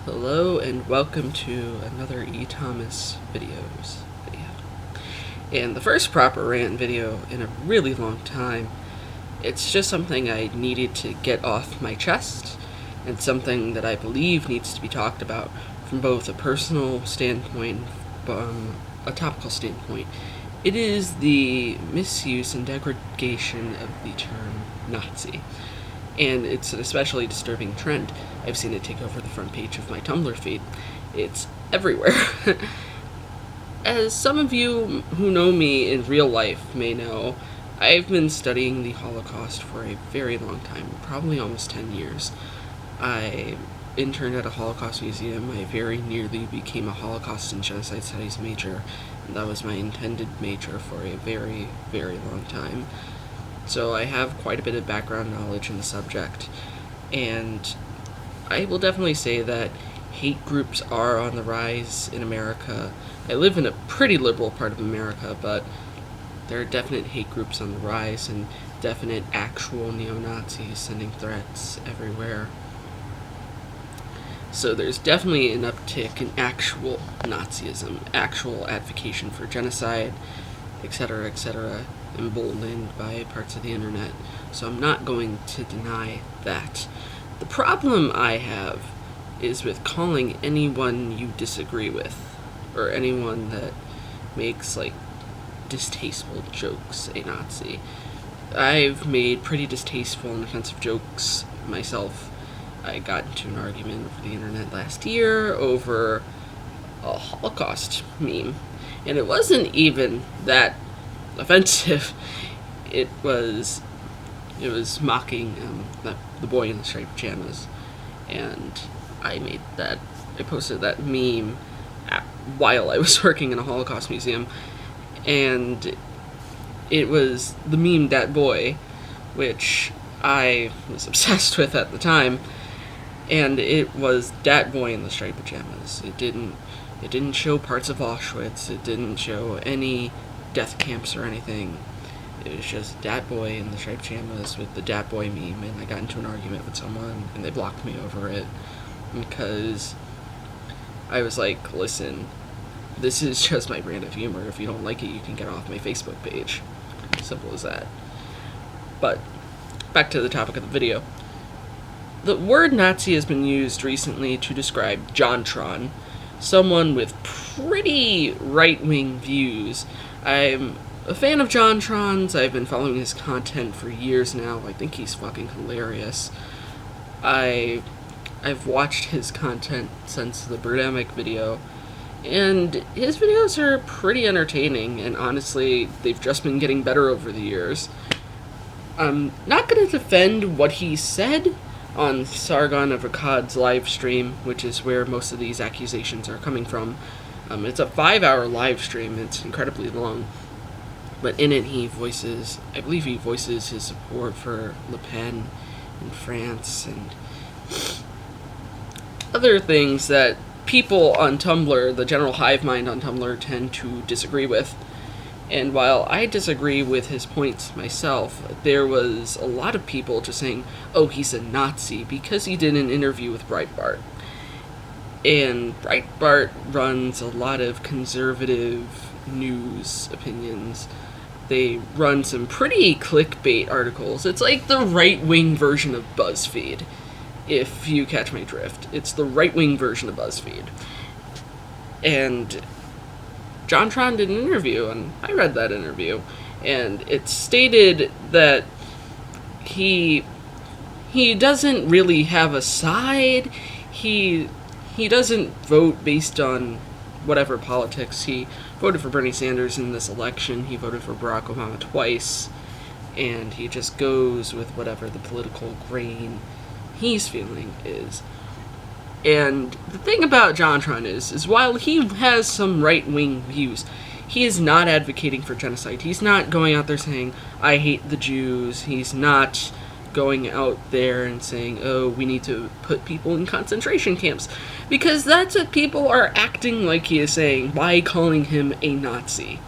Hello and welcome to another Thomas videos video. And the first proper rant video in a really long time. It's just something I needed to get off my chest, and something that I believe needs to be talked about from both a personal standpoint and a topical standpoint. It is the misuse and degradation of the term Nazi. And it's an especially disturbing trend. I've seen it take over the front page of my Tumblr feed. It's everywhere. As some of you who know me in real life may know, I've been studying the Holocaust for a very long time, probably almost 10 years. I interned at a Holocaust museum. I very nearly became a Holocaust and Genocide Studies major, and that was my intended major for a very, very long time. So I have quite a bit of background knowledge in the subject, and I will definitely say that hate groups are on the rise in America. I live in a pretty liberal part of America, but there are definite hate groups on the rise and definite actual neo-Nazis sending threats everywhere. So there's definitely an uptick in actual Nazism, actual advocation for genocide, etc., emboldened by parts of the internet. So I'm not going to deny that. The problem I have is with calling anyone you disagree with, or anyone that makes, distasteful jokes, a Nazi. I've made pretty distasteful and offensive jokes myself. I got into an argument over the internet last year over a Holocaust meme, and it wasn't even that offensive. It was mocking the boy in the striped pajamas, and I posted that meme while I was working in a Holocaust museum, and it was the meme "Dat Boy," which I was obsessed with at the time, and it was Dat Boy in the striped pajamas. It didn't show parts of Auschwitz. It didn't show any death camps or anything. It was just Dat Boy in the striped pajamas with the Dat Boy meme, and I got into an argument with someone, and they blocked me over it, because I was like, listen, this is just my brand of humor. If you don't like it, you can get off my Facebook page. Simple as that. But, back to the topic of the video. The word Nazi has been used recently to describe JonTron, someone with pretty right-wing views. I'm a fan of JonTron's. I've been following his content for years now. I think he's fucking hilarious. I've watched his content since the Birdemic video, and his videos are pretty entertaining, and honestly, they've just been getting better over the years. I'm not going to defend what he said on Sargon of Akkad's live stream, which is where most of these accusations are coming from. It's a 5-hour live stream. It's incredibly long. But in it, I believe he voices his support for Le Pen in France and other things that people on Tumblr, the general hive mind on Tumblr, tend to disagree with. And while I disagree with his points myself, there was a lot of people just saying, oh, he's a Nazi, because he did an interview with Breitbart. And Breitbart runs a lot of conservative news opinions. They run some pretty clickbait articles. It's like the right-wing version of BuzzFeed, if you catch my drift. It's the right-wing version of BuzzFeed. And JonTron did an interview, and I read that interview, and it stated that he doesn't really have a side. He doesn't vote based on whatever politics. He voted for Bernie Sanders in this election. He voted for Barack Obama twice, and he just goes with whatever the political grain he's feeling is. And the thing about JonTron is while he has some right-wing views, he is not advocating for genocide. He's not going out there saying, I hate the Jews. He's not going out there and saying, oh, we need to put people in concentration camps. Because that's what people are acting like he is saying by calling him a Nazi.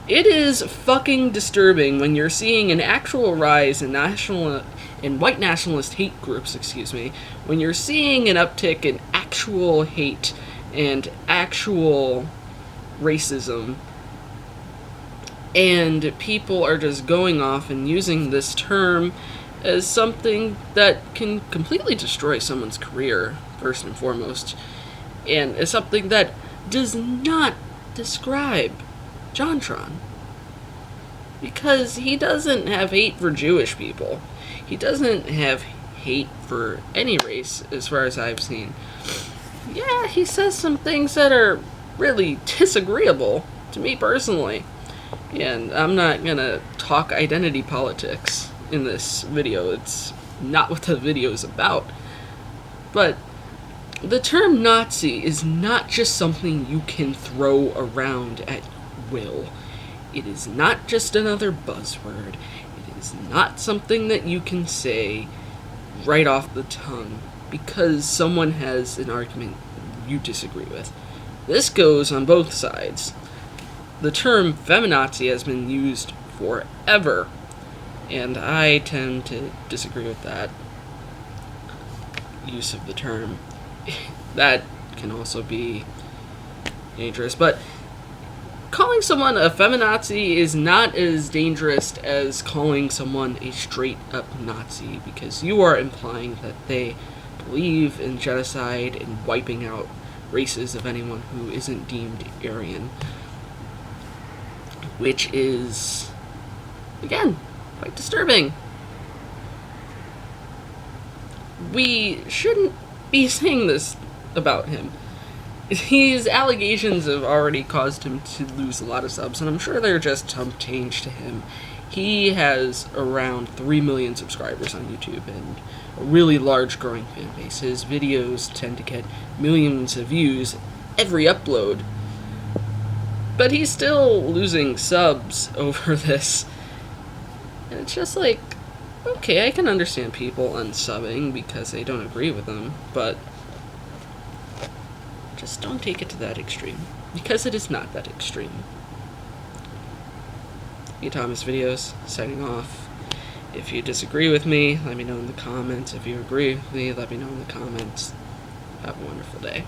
It is fucking disturbing when you're seeing an actual rise in white nationalist hate groups, when you're seeing an uptick in actual hate and actual racism, and people are just going off and using this term as something that can completely destroy someone's career, first and foremost, and as something that does not describe JonTron. Because he doesn't have hate for Jewish people. He doesn't have hate for any race, as far as I've seen. Yeah, he says some things that are really disagreeable to me personally. And I'm not gonna talk identity politics in this video. It's not what the video is about. But the term Nazi is not just something you can throw around at will. It is not just another buzzword. It is not something that you can say right off the tongue because someone has an argument you disagree with. This goes on both sides. The term feminazi has been used forever, and I tend to disagree with that use of the term. That can also be dangerous, but calling someone a feminazi is not as dangerous as calling someone a straight-up Nazi, because you are implying that they believe in genocide and wiping out races of anyone who isn't deemed Aryan, which is, again, quite disturbing. We shouldn't be saying this about him. His allegations have already caused him to lose a lot of subs, and I'm sure they're just chump change to him. He has around 3 million subscribers on YouTube and a really large growing fan base. His videos tend to get millions of views every upload, but he's still losing subs over this. And it's just like, okay, I can understand people unsubbing because they don't agree with them, but just don't take it to that extreme, because it is not that extreme. Thomas Videos, signing off. If you disagree with me, let me know in the comments. If you agree with me, let me know in the comments. Have a wonderful day.